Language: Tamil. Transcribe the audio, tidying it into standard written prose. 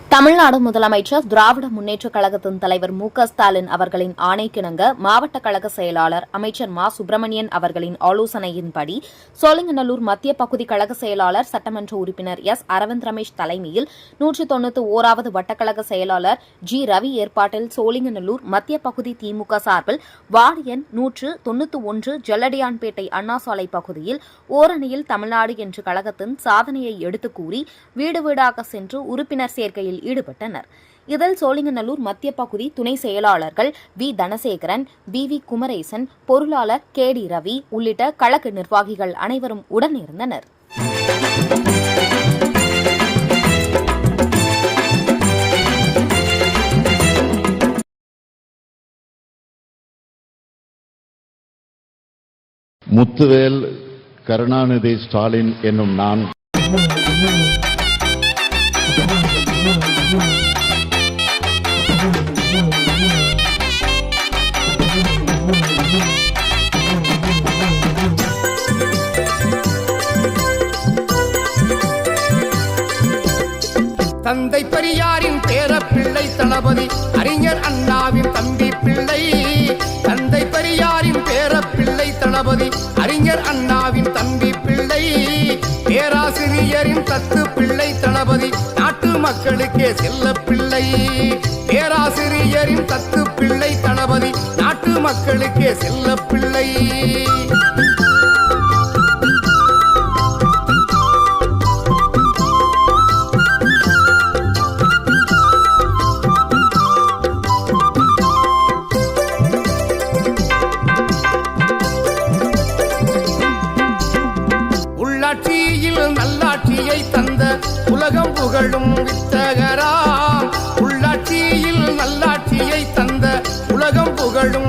தமிழ்நாடு முதலமைச்சர் திராவிட முன்னேற்றக் கழகத்தின் தலைவர் மு.க.ஸ்டாலின் அவர்களின் ஆணைக்கிணங்க மாவட்ட கழக செயலாளர் அமைச்சர் மா. சுப்பிரமணியன் அவர்களின் ஆலோசனையின்படி சோழிங்கநல்லூர் மத்திய பகுதி கழக செயலாளர் சட்டமன்ற உறுப்பினர் எஸ். அரவிந்த் ரமேஷ் தலைமையில் 191வது வட்டக்கழக செயலாளர் ஜி. ரவி ஏற்பாட்டில் சோழிங்கநல்லூர் மத்திய பகுதி திமுக சார்பில் வார்டு எண் 191 ஜல்லடியான்பேட்டை அண்ணா சாலை பகுதியில் ஓரணியில் தமிழ்நாடு என்ற கழகத்தின் சாதனையை எடுத்துக் கூறி வீடு வீடாக சென்று உறுப்பினர் சேர்க்கையில் ஈடுபட்டனர். இதில் சோழிங்கநல்லூர் மத்திய பகுதி துணை செயலாளர்கள் வி. தனசேகரன், வி. குமரேசன், பொருளாளர் கே. டி. ரவி உள்ளிட்ட கழக நிர்வாகிகள் அனைவரும் உடனிருந்தனர். முத்துவேல் கருணாநிதி ஸ்டாலின் என்னும் நான் தந்தை பெரியாரின் பேரப்பிள்ளை தளபதி அறிஞர் அண்ணாவின் தம்பி பிள்ளை. தந்தை பெரியாரின் பேரப்பிள்ளை தளபதி அறிஞர் அண்ணாவின் தம்பி பிள்ளை. பேராசிரியரின் தத்து பிள்ளை தளபதி நாட்டு மக்களுக்கே செல்ல பிள்ளை. பேராசிரியரின் தத்து பிள்ளை தளபதி நாட்டு மக்களுக்கே செல்ல பிள்ளை. உள்ளாட்சியில் நல்லாட்சியை தந்த உலகம் புகழும் வித்தகராம். உள்ளாட்சியில் நல்லாட்சியை தந்த உலகம் புகழும்